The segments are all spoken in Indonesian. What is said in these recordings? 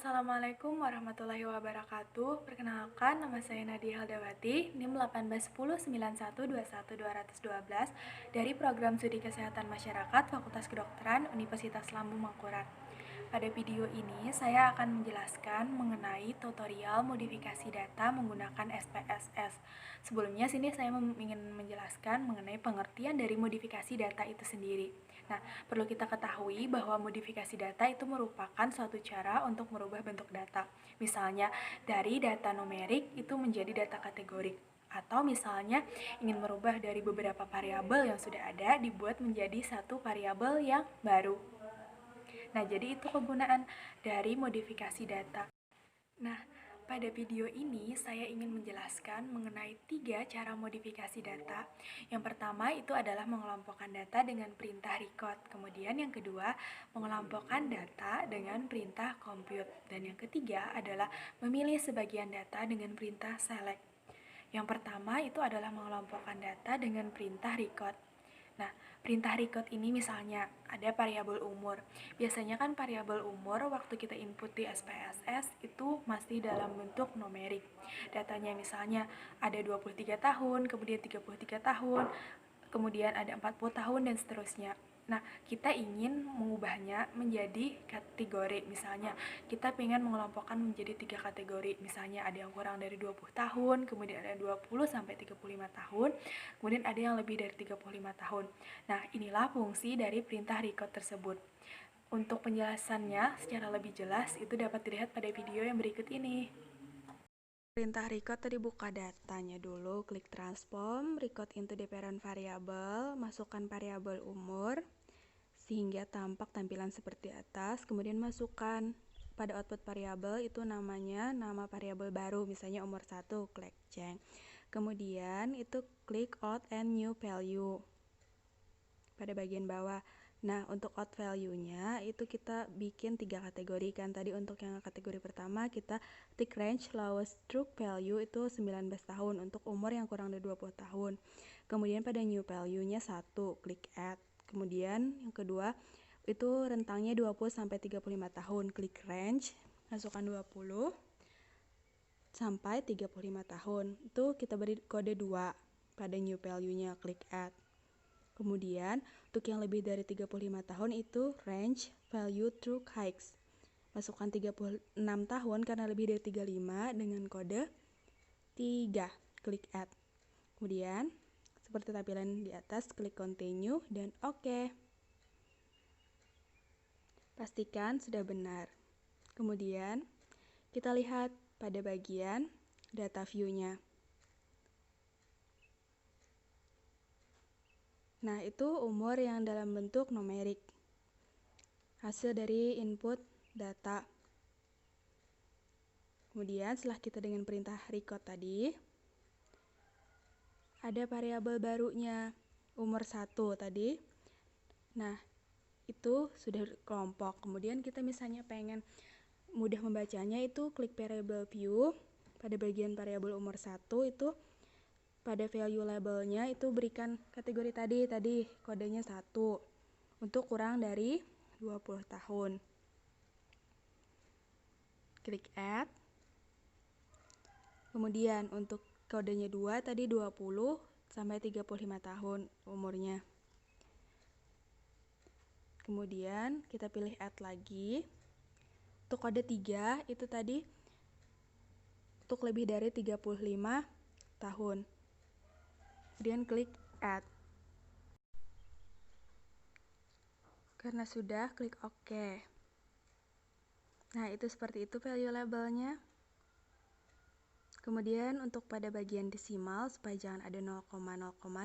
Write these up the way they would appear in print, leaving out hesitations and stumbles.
Assalamualaikum warahmatullahi wabarakatuh. Perkenalkan, nama saya Nadia Haldawati, NIM 18191211212 dari Program Studi Kesehatan Masyarakat Fakultas Kedokteran Universitas Lambung Mangkurat. Pada video ini, saya akan menjelaskan mengenai tutorial modifikasi data menggunakan SPSS. Sebelumnya, sini saya ingin menjelaskan mengenai pengertian dari modifikasi data itu sendiri. Nah, perlu kita ketahui bahwa modifikasi data itu merupakan suatu cara untuk merubah bentuk data. Misalnya, dari data numerik itu menjadi data kategorik. Atau misalnya ingin merubah dari beberapa variabel yang sudah ada dibuat menjadi satu variabel yang baru. Nah, jadi itu kegunaan dari modifikasi data. Nah, pada video ini saya ingin menjelaskan mengenai 3 cara modifikasi data. Yang pertama itu adalah mengelompokkan data dengan perintah record. Kemudian yang kedua, mengelompokkan data dengan perintah compute. Dan yang ketiga adalah memilih sebagian data dengan perintah select. Yang pertama itu adalah mengelompokkan data dengan perintah record. Nah, perintah record ini misalnya ada variabel umur. Biasanya kan variabel umur waktu kita input di SPSS itu masih dalam bentuk numerik. Datanya misalnya ada 23 tahun, kemudian 33 tahun, kemudian ada 40 tahun dan seterusnya. Nah, kita ingin mengubahnya menjadi kategori. Misalnya, kita ingin mengelompokkan menjadi 3 kategori. Misalnya, ada yang kurang dari 20 tahun, kemudian ada 20 sampai 35 tahun, kemudian ada yang lebih dari 35 tahun. Nah, inilah fungsi dari perintah record tersebut. Untuk penjelasannya secara lebih jelas, itu dapat dilihat pada video yang berikut ini. Perintah record tadi buka datanya dulu, klik transform, record into the parent variable, masukkan variabel umur, sehingga tampak tampilan seperti atas, kemudian masukkan pada output variabel itu namanya nama variabel baru, misalnya umur 1, klik change. Kemudian itu klik out and new value pada bagian bawah. Nah, untuk out value-nya itu kita bikin 3 kategori kan. Tadi untuk yang kategori pertama kita tick range lowest true value itu 19 tahun untuk umur yang kurang dari 20 tahun. Kemudian pada new value-nya 1, klik add. Kemudian yang kedua itu rentangnya 20 sampai 35 tahun, klik range, masukkan 20 sampai 35 tahun. Itu kita beri kode 2 pada new value-nya, klik add. Kemudian, untuk yang lebih dari 35 tahun itu range value true heights. Masukkan 36 tahun karena lebih dari 35 dengan kode 3. Klik add. Kemudian, seperti tampilan di atas, klik continue dan OK. Pastikan sudah benar. Kemudian, kita lihat pada bagian data view-nya. Nah, itu umur yang dalam bentuk numerik. Hasil dari input data. Kemudian setelah kita dengan perintah record tadi, ada variabel barunya, umur 1 tadi. Nah, itu sudah kelompok. Kemudian kita misalnya pengen mudah membacanya itu klik variable view. Pada bagian variabel umur 1 itu pada value labelnya itu berikan kategori tadi kodenya 1 untuk kurang dari 20 tahun. Klik add. Kemudian untuk kodenya 2 tadi 20 sampai 35 tahun umurnya. Kemudian kita pilih add lagi. Untuk kode 3 itu tadi untuk lebih dari 35 tahun. Kemudian klik add. Karena sudah, klik OK. Nah, itu seperti itu value labelnya. Kemudian untuk pada bagian desimal, supaya jangan ada 0,0,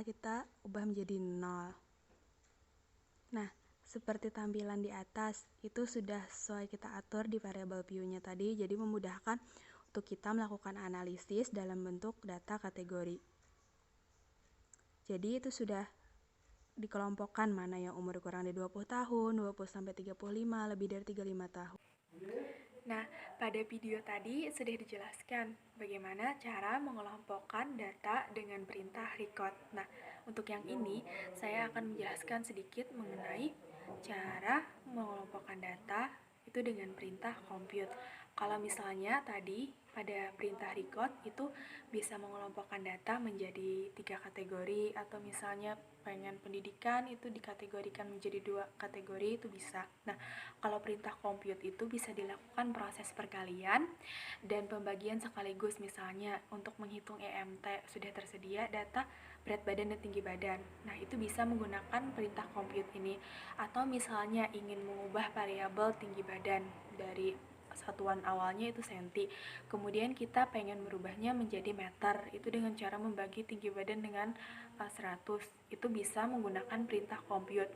kita ubah menjadi 0. Nah, seperti tampilan di atas, itu sudah sesuai kita atur di variable view-nya tadi, jadi memudahkan untuk kita melakukan analisis dalam bentuk data kategori. Jadi itu sudah dikelompokkan mana yang umur kurang dari 20 tahun, 20 sampai 35, lebih dari 35 tahun. Nah, pada video tadi sudah dijelaskan bagaimana cara mengelompokkan data dengan perintah record. Nah, untuk yang ini saya akan menjelaskan sedikit mengenai cara mengelompokkan data itu dengan perintah compute. Kalau misalnya tadi pada perintah record itu bisa mengelompokkan data menjadi 3 kategori, atau misalnya pengen pendidikan itu dikategorikan menjadi 2 kategori, itu bisa. Nah, kalau perintah compute itu bisa dilakukan proses perkalian dan pembagian sekaligus, misalnya untuk menghitung EMT sudah tersedia data berat badan dan tinggi badan. Nah, itu bisa menggunakan perintah compute ini. Atau misalnya ingin mengubah variabel tinggi badan dari satuan awalnya itu senti, kemudian kita pengen merubahnya menjadi meter, itu dengan cara membagi tinggi badan dengan 100, itu bisa menggunakan perintah compute.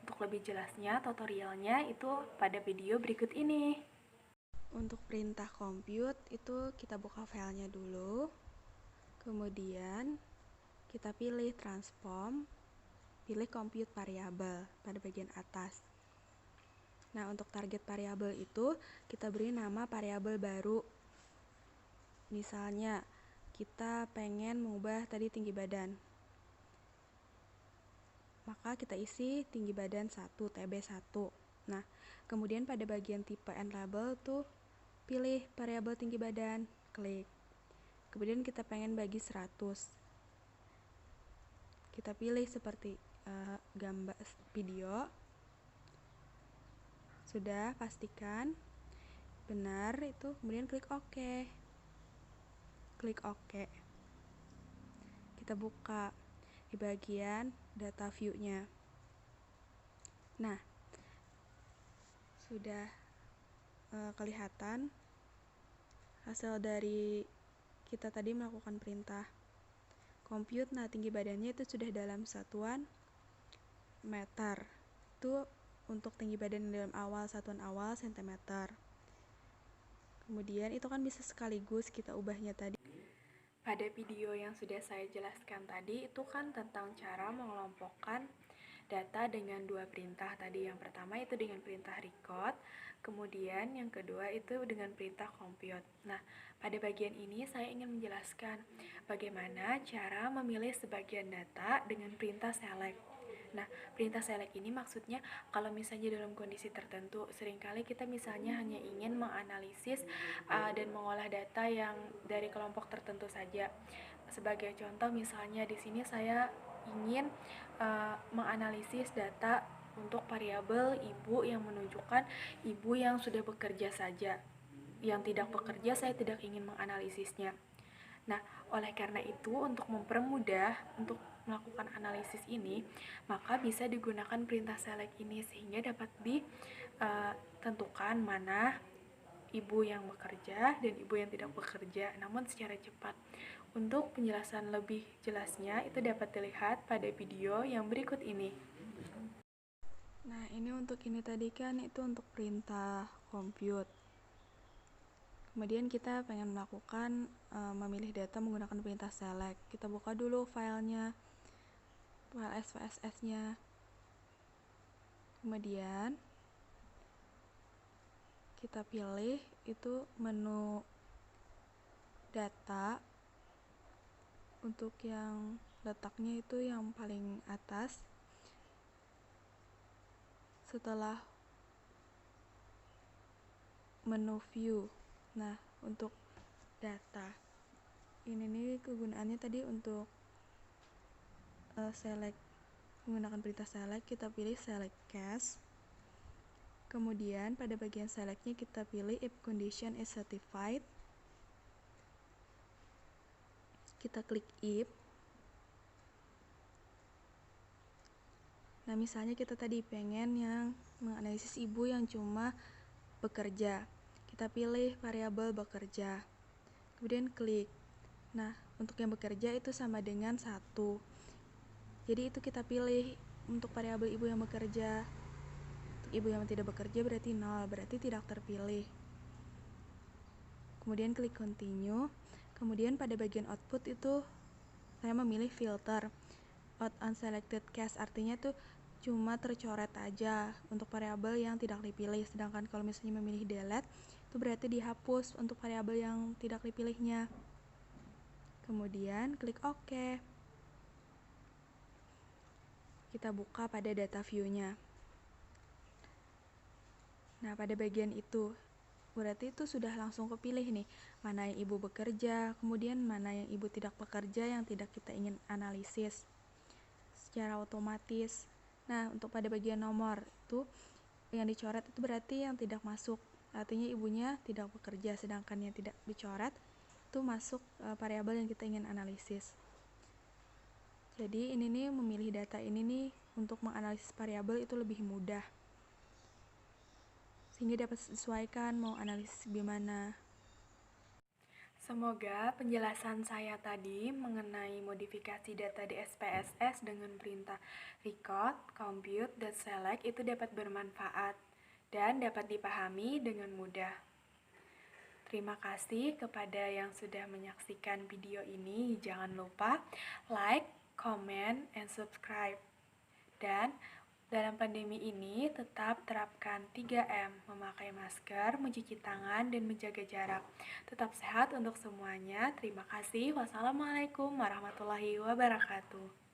Untuk lebih jelasnya tutorialnya itu pada video berikut ini. Untuk perintah compute itu kita buka filenya dulu, kemudian kita pilih transform, pilih compute variable pada bagian atas. Nah, untuk target variabel itu kita beri nama variabel baru. Misalnya, kita pengen mengubah tadi tinggi badan. Maka kita isi tinggi badan 1, TB1. Nah, kemudian pada bagian type and label tuh pilih variabel tinggi badan, klik. Kemudian kita pengen bagi 100. Kita pilih seperti gambar video. Sudah, pastikan benar itu, kemudian klik OK. Klik OK. Kita buka di bagian data view-nya. Nah, sudah kelihatan hasil dari kita tadi melakukan perintah compute. Nah, tinggi badannya itu sudah dalam satuan meter. Itu untuk tinggi badan dalam satuan awal cm. Kemudian itu kan bisa sekaligus kita ubahnya tadi. Pada video yang sudah saya jelaskan tadi itu kan tentang cara mengelompokkan data dengan 2 perintah tadi. Yang pertama itu dengan perintah record, kemudian yang kedua itu dengan perintah compute. Nah, pada bagian ini saya ingin menjelaskan bagaimana cara memilih sebagian data dengan perintah select. Nah, perintah select ini maksudnya kalau misalnya dalam kondisi tertentu, seringkali kita misalnya hanya ingin menganalisis dan mengolah data yang dari kelompok tertentu saja. Sebagai contoh, misalnya di sini saya ingin menganalisis data untuk variabel ibu yang menunjukkan ibu yang sudah bekerja saja. Yang tidak bekerja saya tidak ingin menganalisisnya. Nah, oleh karena itu untuk mempermudah untuk melakukan analisis ini, maka bisa digunakan perintah select ini sehingga dapat ditentukan mana ibu yang bekerja dan ibu yang tidak bekerja, namun secara cepat. Untuk penjelasan lebih jelasnya itu dapat dilihat pada video yang berikut ini. Nah, ini untuk ini tadi kan itu untuk perintah compute. Kemudian kita pengen melakukan memilih data menggunakan perintah select. Kita buka dulu filenya, file SPSS-nya. Kemudian kita pilih itu menu data, untuk yang letaknya itu yang paling atas. Setelah menu view. Nah, untuk data ini nih kegunaannya tadi untuk select, menggunakan perintah select, kita pilih select case. Kemudian pada bagian selectnya kita pilih if condition is satisfied. Kita klik if. Nah, misalnya kita tadi pengen yang menganalisis ibu yang cuma bekerja. Kita pilih variabel bekerja. Kemudian klik. Nah, untuk yang bekerja itu sama dengan 1. Jadi itu kita pilih untuk variabel ibu yang bekerja. Untuk ibu yang tidak bekerja berarti 0, berarti tidak terpilih. Kemudian klik continue. Kemudian pada bagian output itu saya memilih filter out unselected case, artinya tuh cuma tercoret aja untuk variabel yang tidak dipilih. Sedangkan kalau misalnya memilih delete itu berarti dihapus untuk variabel yang tidak dipilihnya. Kemudian klik OK. Kita buka pada data view-nya. Nah, pada bagian itu berarti itu sudah langsung kepilih nih, mana yang ibu bekerja, kemudian mana yang ibu tidak bekerja yang tidak kita ingin analisis secara otomatis. Nah, untuk pada bagian nomor itu yang dicoret itu berarti yang tidak masuk, artinya ibunya tidak bekerja, sedangkan yang tidak dicoret itu masuk variabel yang kita ingin analisis. Jadi ini nih, memilih data ini nih untuk menganalisis variabel itu lebih mudah, sehingga dapat sesuaikan mau analisis gimana. Semoga penjelasan saya tadi mengenai modifikasi data di SPSS dengan perintah record, compute, dan select itu dapat bermanfaat dan dapat dipahami dengan mudah. Terima kasih kepada yang sudah menyaksikan video ini. Jangan lupa like, comment, and subscribe. Dan dalam pandemi ini tetap terapkan 3M, memakai masker, mencuci tangan, dan menjaga jarak. Tetap sehat untuk semuanya. Terima kasih. Wassalamualaikum warahmatullahi wabarakatuh.